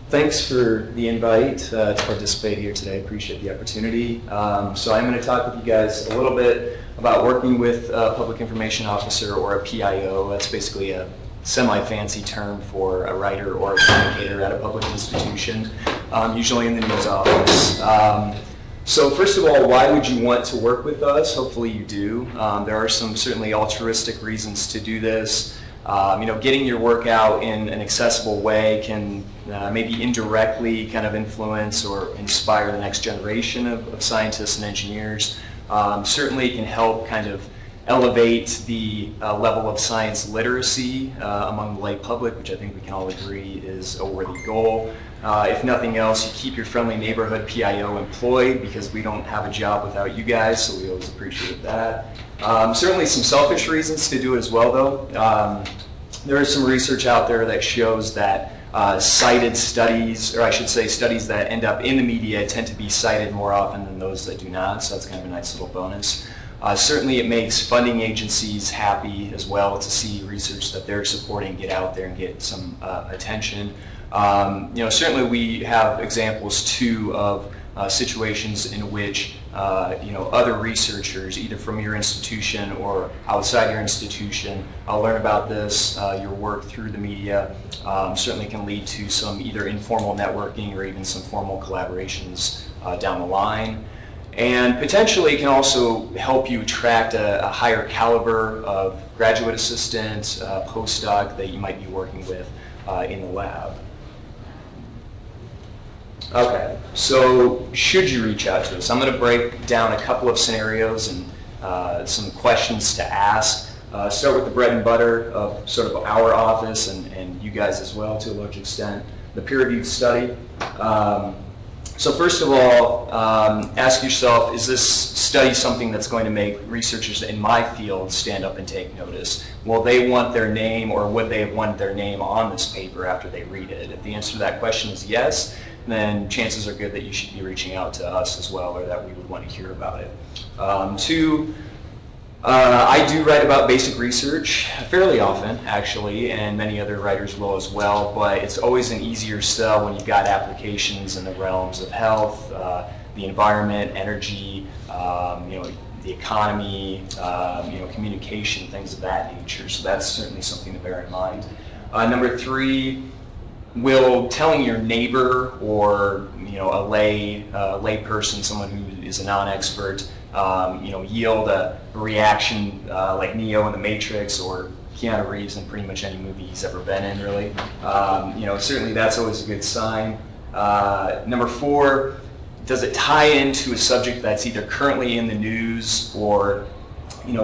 Thanks for the invite to participate here today. I appreciate the opportunity. So I'm going to talk with you guys a little bit about working with a public information officer, or a PIO. That's basically a semi-fancy term for a writer or a communicator at a public institution, usually in the news office. So first of all, why would you want to work with us? Hopefully you do. There are some certainly altruistic reasons to do this. Getting your work out in an accessible way can maybe indirectly kind of influence or inspire the next generation of scientists and engineers. Certainly can help kind of elevate the level of science literacy among the lay public, which I think we can all agree is a worthy goal. If nothing else, you keep your friendly neighborhood PIO employed, because we don't have a job without you guys, so we always appreciate that. Certainly some selfish reasons to do it as well, though. There is some research out there that shows that cited studies, or I should say studies that end up in the media, tend to be cited more often than those that do not, so that's kind of a nice little bonus. Certainly it makes funding agencies happy as well to see research that they're supporting get out there and get some attention. Certainly we have examples too of situations in which other researchers, either from your institution or outside your institution, learn about this, your work through the media. Certainly can lead to some either informal networking or even some formal collaborations down the line. And potentially can also help you attract a higher caliber of graduate assistant, postdoc that you might be working with in the lab. Okay, so should you reach out to us? I'm going to break down a couple of scenarios and some questions to ask. Start with the bread and butter of sort of our office and you guys as well to a large extent, the peer-reviewed study. So first of all, ask yourself, is this study something that's going to make researchers in my field stand up and take notice? Will they want their name, or would they have wanted their name on this paper after they read it? If the answer to that question is yes, then chances are good that you should be reaching out to us as well, or that we would want to hear about it. Two, I do write about basic research fairly often, actually, and many other writers will as well, but it's always an easier sell when you've got applications in the realms of health, the environment, energy, the economy, communication, things of that nature. So that's certainly something to bear in mind. Number three, will telling your neighbor or a lay person, someone who is a non-expert, yield a reaction like Neo in The Matrix, or Keanu Reeves in pretty much any movie he's ever been in, really. Certainly that's always a good sign. Number four, does it tie into a subject that's either currently in the news or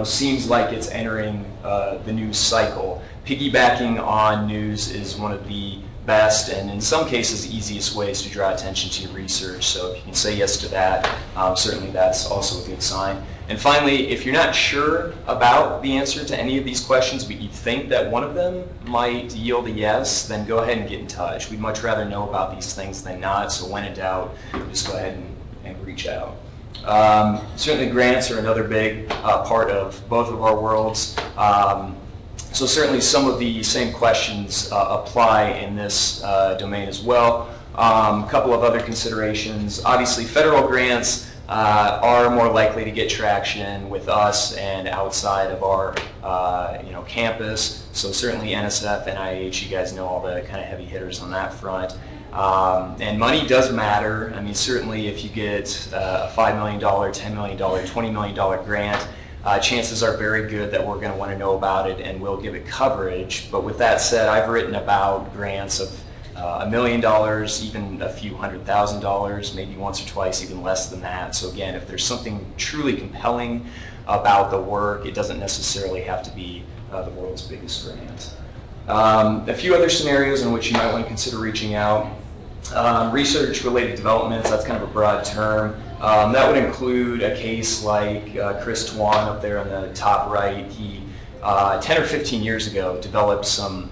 seems like it's entering the news cycle? Piggybacking on news is one of the best and in some cases easiest ways to draw attention to your research. So if you can say yes to that, certainly that's also a good sign. And finally, if you're not sure about the answer to any of these questions, but you think that one of them might yield a yes, then go ahead and get in touch. We'd much rather know about these things than not, so when in doubt, just go ahead and reach out. Certainly grants are another big part of both of our worlds. So certainly some of the same questions apply in this domain as well. A couple of other considerations. Obviously, federal grants are more likely to get traction with us and outside of our campus. So certainly NSF, NIH, you guys know all the kind of heavy hitters on that front. And money does matter. I mean, certainly if you get a $5 million, $10 million, $20 million grant, chances are very good that we're going to want to know about it and we'll give it coverage. But with that said, I've written about grants of $1 million, even a few $100,000, maybe once or twice, even less than that. So again, if there's something truly compelling about the work, it doesn't necessarily have to be the world's biggest grant. A few other scenarios in which you might want to consider reaching out. Research-related developments, that's kind of a broad term. That would include a case like Chris Twan up there on the top right. He, 10 or 15 years ago, developed some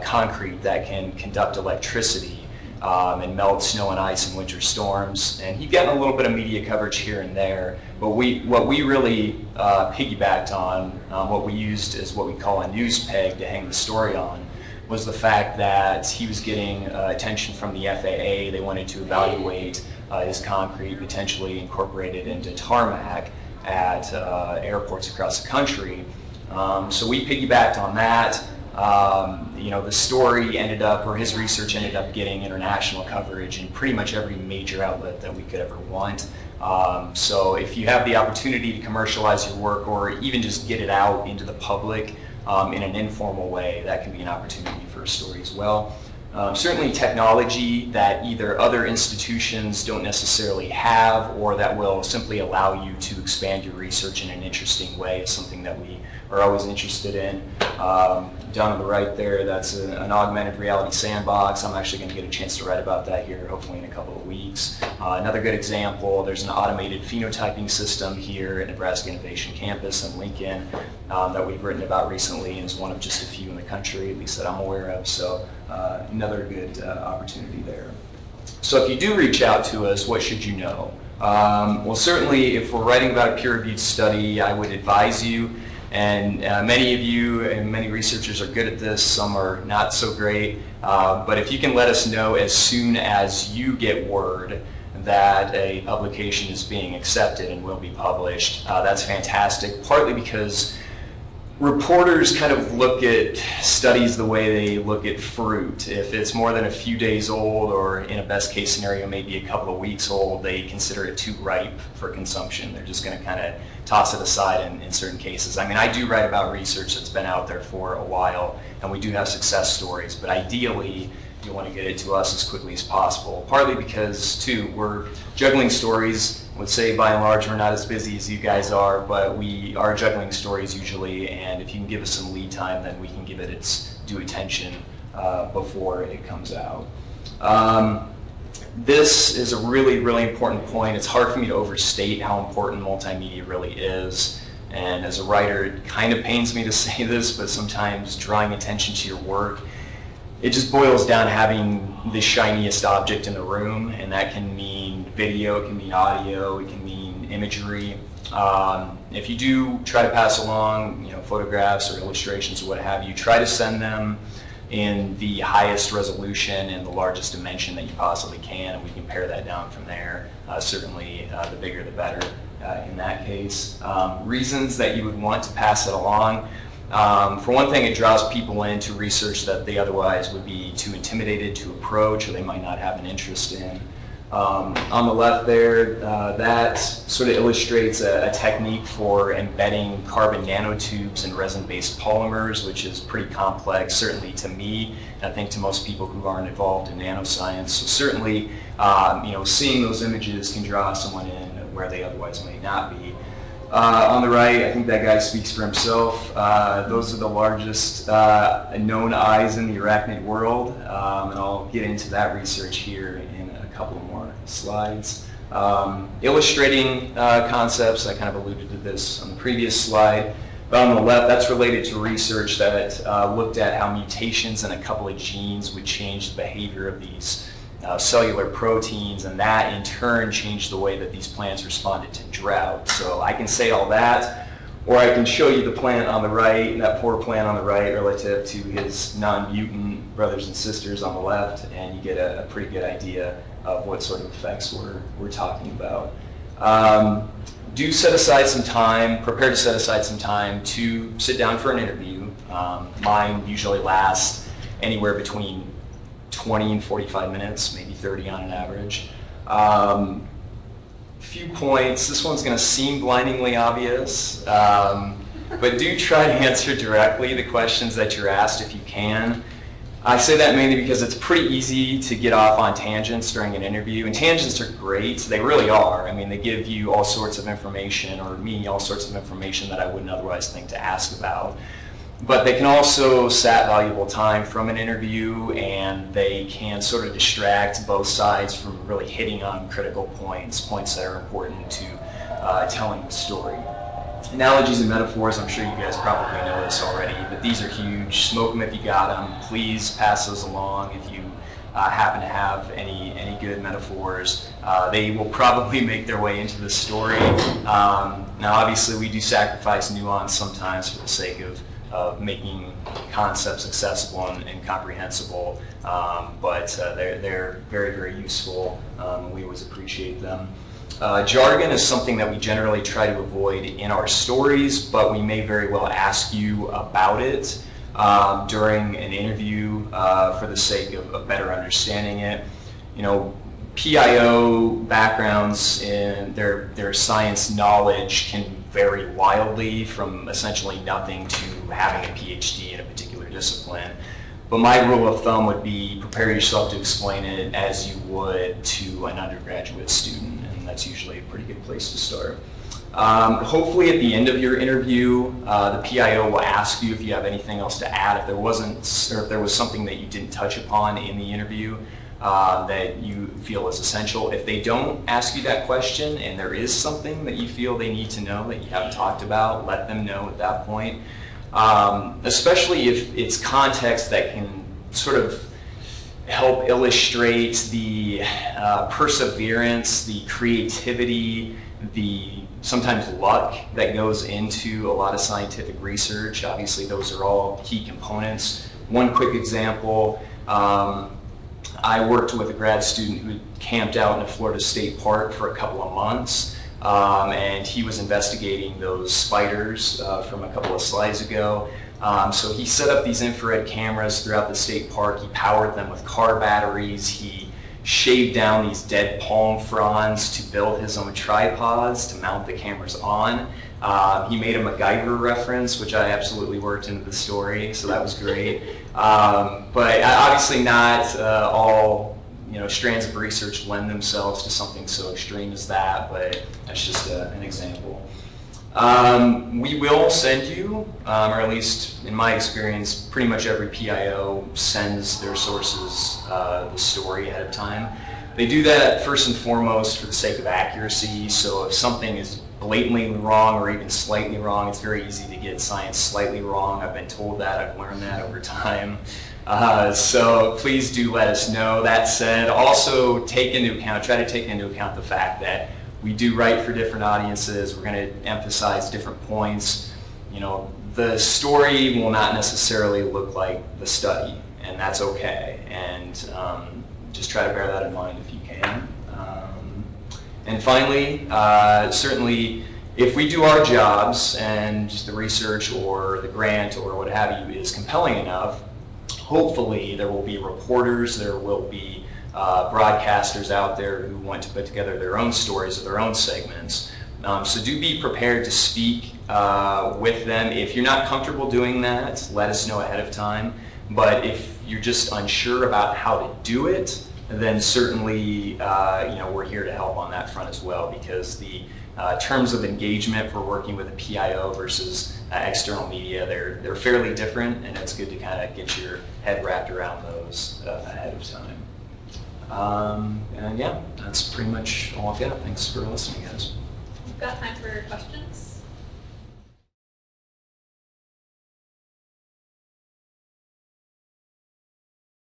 concrete that can conduct electricity and melt snow and ice in winter storms. And he'd gotten a little bit of media coverage here and there, but what we really piggybacked on, what we used is what we call a news peg to hang the story on. was the fact that he was getting attention from the FAA. They wanted to evaluate his concrete, potentially incorporated into tarmac at airports across the country. So we piggybacked on that. The story ended up, or his research ended up getting international coverage in pretty much every major outlet that we could ever want. So if you have the opportunity to commercialize your work or even just get it out into the public in an informal way, that can be an opportunity for a story as well. Certainly technology that either other institutions don't necessarily have or that will simply allow you to expand your research in an interesting way is something that we are always interested in. Down on the right there, that's an augmented reality sandbox. I'm actually going to get a chance to write about that here hopefully in a couple of weeks. Another good example, there's an automated phenotyping system here at Nebraska Innovation Campus in Lincoln that we've written about recently, and is one of just a few in the country, at least that I'm aware of. So another good opportunity there. So if you do reach out to us, what should you know? Well, certainly if we're writing about a peer-reviewed study, I would advise you, and many of you and many researchers are good at this, some are not so great, but if you can let us know as soon as you get word that a publication is being accepted and will be published, that's fantastic, partly because reporters kind of look at studies the way they look at fruit. If it's more than a few days old, or in a best case scenario maybe a couple of weeks old, they consider it too ripe for consumption. They're just going to kind of toss it aside in certain cases. I mean, I do write about research that's been out there for a while, and we do have success stories, but ideally you want to get it to us as quickly as possible, partly because, too, we're juggling stories. I would say by and large we're not as busy as you guys are, but we are juggling stories usually, and if you can give us some lead time, then we can give it its due attention before it comes out. This is a really, really important point. It's hard for me to overstate how important multimedia really is, and as a writer it kind of pains me to say this, but sometimes drawing attention to your work, it just boils down to having the shiniest object in the room, and that can mean video, it can mean audio, it can mean imagery. If you do try to pass along, photographs or illustrations or what have you, try to send them in the highest resolution and the largest dimension that you possibly can, and we can pare that down from there. Certainly, the bigger the better in that case. Reasons that you would want to pass it along. For one thing, it draws people into research that they otherwise would be too intimidated to approach, or they might not have an interest in. On the left there, that sort of illustrates a technique for embedding carbon nanotubes in resin-based polymers, which is pretty complex, certainly to me, and I think to most people who aren't involved in nanoscience. So certainly, seeing those images can draw someone in where they otherwise may not be. On the right, I think that guy speaks for himself. Those are the largest known eyes in the arachnid world, and I'll get into that research here in a couple more slides. Illustrating concepts, I kind of alluded to this on the previous slide, but on the left, that's related to research that looked at how mutations in a couple of genes would change the behavior of these cellular proteins, and that in turn changed the way that these plants responded to drought. So I can say all that, or I can show you the plant on the right, that poor plant on the right relative to his non-mutant brothers and sisters on the left, and you get a pretty good idea of what sort of effects we're talking about. Do set aside some time, prepare to set aside some time to sit down for an interview. Mine usually lasts anywhere between 20 and 45 minutes, maybe 30 on an average. Few points. This one's going to seem blindingly obvious, but do try to answer directly the questions that you're asked if you can. I say that mainly because it's pretty easy to get off on tangents during an interview, and tangents are great. They really are. I mean, they give you all sorts of information, or me all sorts of information that I wouldn't otherwise think to ask about. But they can also sap valuable time from an interview, and they can sort of distract both sides from really hitting on critical points that are important to telling the story. Analogies and metaphors, I'm sure you guys probably know this already, but these are huge. Smoke them if you got them. Please pass those along if you happen to have any good metaphors. They will probably make their way into the story. Now obviously we do sacrifice nuance sometimes for the sake of of making concepts accessible and comprehensible, but they're very, very useful. We always appreciate them. Jargon is something that we generally try to avoid in our stories, but we may very well ask you about it during an interview for the sake of better understanding it. You know, PIO backgrounds in their science knowledge can vary wildly from essentially nothing to having a PhD in a particular discipline. But my rule of thumb would be prepare yourself to explain it as you would to an undergraduate student, and that's usually a pretty good place to start. Hopefully at the end of your interview, the PIO will ask you if you have anything else to add, if there wasn't, or if there was something that you didn't touch upon in the interview that you feel is essential. If they don't ask you that question and there is something that you feel they need to know that you haven't talked about, let them know at that point. Especially if it's context that can sort of help illustrate the perseverance, the creativity, the sometimes luck that goes into a lot of scientific research. Obviously, those are all key components. One quick example, I worked with a grad student who camped out in a Florida State park for a couple of months, and he was investigating those spiders from a couple of slides ago. So he set up these infrared cameras throughout the state park. He powered them with car batteries. He shaved down these dead palm fronds to build his own tripods to mount the cameras on. He made a MacGyver reference, which I absolutely worked into the story, so that was great. But obviously not all strands of research lend themselves to something so extreme as that, but that's just an example. We will send you, or at least in my experience, pretty much every PIO sends their sources the story ahead of time. They do that first and foremost for the sake of accuracy, so if something is blatantly wrong or even slightly wrong, it's very easy to get science slightly wrong. I've been told that, I've learned that over time. So please do let us know. That said, also try to take into account the fact that we do write for different audiences. We're going to emphasize different points. The story will not necessarily look like the study, and that's okay. And just try to bear that in mind if you can. And finally, certainly, if we do our jobs and the research or the grant or what have you is compelling enough, hopefully there will be reporters, there will be broadcasters out there who want to put together their own stories or their own segments. So do be prepared to speak with them. If you're not comfortable doing that, let us know ahead of time. But if you're just unsure about how to do it, then certainly we're here to help on that front as well, because the terms of engagement for working with a PIO versus external media, they're fairly different, and it's good to kind of get your head wrapped around those ahead of time. And yeah, that's pretty much all I've got. Thanks for listening, guys. We've got time for questions.